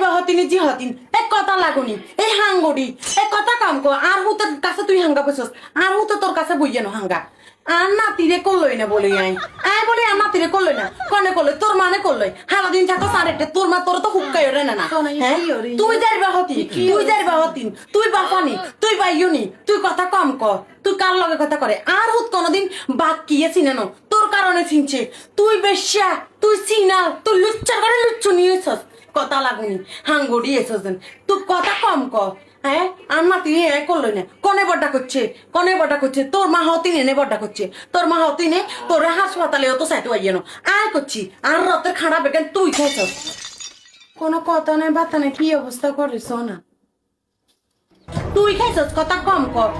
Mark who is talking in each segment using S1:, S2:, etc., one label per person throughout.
S1: যাইবা হতিনি জি হতিন এক কথা লাগুনি এই হাঙ্গড়ি এক কথা কাম কর আর হুতের কাছে তুই হাঙ্গা বসস আর হুতে তোর কাছে বইয়ে না হাঙ্গা আর নাতিরে করলই না বলি আই বলি আর নাতিরে করলই না কনে করলই তোর মানে করলই সারাদিন থাকো সারেটে তোর মা তোর তো হুক্কাই ওরে না হ্যাঁ তুই যাইবা হতি তুই যাইবা হতিন তুই বাপানি তুই বাইয়নি তুই কথা কম কর তুই কার লগে কথা করে আর হুত কোনদিন বাদ কিয়ে চিনে না তোর কারণে চিনছে তুই বেশ্যা তুই চিনা তুই লুচ্চার করে লুচ্চু নিয়েছস কথা লাগুনি হাঙ্গড়ি এসেছ তুই কথা কম কর হ্যাঁ আর নাতি করলই না কনে বড্ডা করছে তোর মা হতিন এনে বড্ডা করছে তোর মা হতিনে তোর হাসপাতালেও তো সাইতে পাইয়ে না আয় করছি আর রতের খাড়া বেকেন তুই খাইছস কোনো কথা নেই বাতা নেই কি অবস্থা করিস না তুই খাইছস কথা কম কর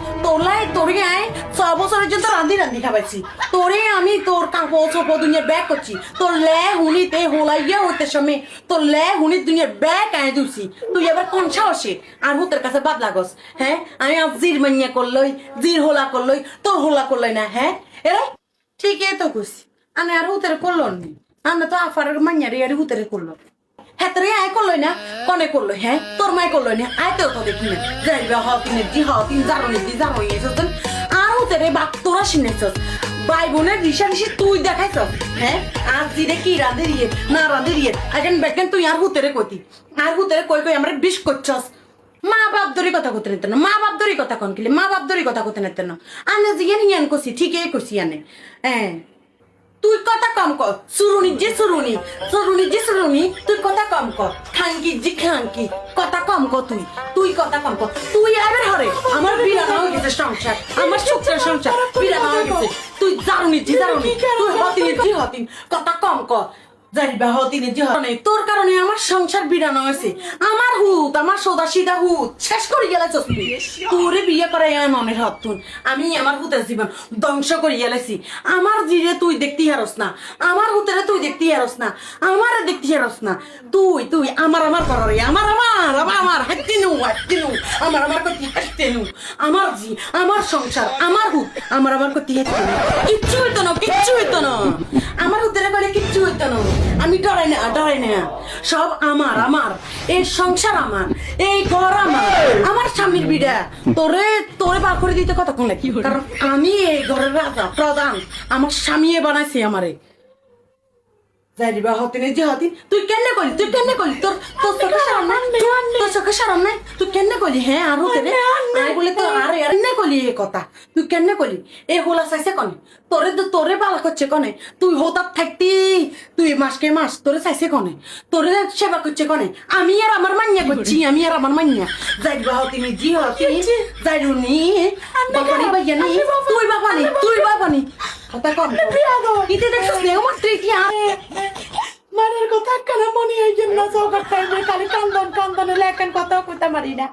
S1: তোরে আয় 6 বছরের জন্য রান্ধি খাবাইছি তোরে আমি তোর কাপড় চোপড় দুনিয়ার ব্যাগ করছি তোর লে হুনিতে হোলাইয়া হতে সময় তোর লে হুনি দুনিয়ার ব্যাগ আয় দিছি তুই এবার কোন সাহসে আর হুতের কাছে বাদ লাগস হ্যাঁ আমি জির মাইয়া করলই জির হোলা করলই তোর হোলা করলই না হ্যাঁ এরা ঠিকই তো কইছি আমি আর হুতের করলন নি আমরা তো আফারের মাইয়ারে আর হুতের করলো হেতরে আয় করলই না কনে করলো হ্যাঁ তোর মাই করলই না আয় তো দেখি না যাইবা হতিনের জি হতিন জানো এসেছেন আর হুতেরে বাপ তোরা শুনেছস ভাই বোনের রিসারিসি তুই দেখাইছস হ্যাঁ আর জিরে কি রাঁধে দিয়ে না রাঁধে দিয়ে এখন বেকেন তুই আর হুতেরে কইতি আর হুতেরে কই আমরা বিষ করছস মা বাপ ধরে কথা করতে নিতেন না মা বাপ ধরে কথা কন কিলে মা বাপ ধরে কথা করতে নিতেন না আনে জিয়ান ইয়ান কইছি ঠিকই কইছি আনে হ্যাঁ তুই কথা কম কর সুরুনি তুই কথা কম কর খাঙ্কি কথা কম কর তুই কথা কম কর তুই আবার হরে আমার বিরানা হয়ে গেছে সংসার আমার সুখের সংসার বিরানা হয়ে গেছে তুই জারুনি তুই হতিন কথা কম কর যাইবা হতিনি জি হতিন তোর কারণে আমার সংসার বিরানা হয়েছে আমার হুত আমার সদা সিধা হুত শেষ করে গেলাছ তোরে বিয়ে করাই আমার মনের হতুন আমি আমার হুতের জীবন ধ্বংস করে গেলেছি আমার জিরে তুই দেখতে হারস না আমার হুতেরে তুই দেখতে হারস না আমার দেখতে হারস না তুই আমার কররে আমার হাঁটতে নু আমার করতে হাঁটতে নু আমার জি আমার সংসার আমার হুত আমার করতে হাঁটতে নু কিচ্ছু হইতো না আমার হুতেরে করে কিচ্ছু হইতো না আমি ডরাই না সব আমার এই সংসার আমার এই ঘর আমার স্বামীর বিড়া তোরে বার করে দিতে কতক্ষণ লাগে কারণ আমি এই ঘরের রাজা প্রধান আমার স্বামী বানাইছে আমারে যাইবা হতিনে যে হতিন তুই কেনে করলি তোর চোখে সারাম নাই তুই কেনে করলি হ্যাঁ আর হতে রে আই বলে তো আর এনে করলি এই কথা তুই কেনে করলি এই হোলা চাইছে কনে তোরে বালা করছে কনে তুই হোতার থাকতি তুই মাসকে মাস তোরে চাইছে কনে তোরে সেবা করছে কনে আমি আর আমার মাইয়া করছি যাইবা হতিনি জি হতিনি যাইরুনি বাপানি বাইয়ানি তুই বাপানি কথা কম ইতে দেখছিস নে আমার তৃতীয় মানের কথা কেন মনে হয় যে না চৌকার টাইমে খালি কান্দন লেখান কথা কইতে পারি না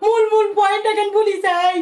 S1: মূল পয়েন্ট এখন ভুলি যাই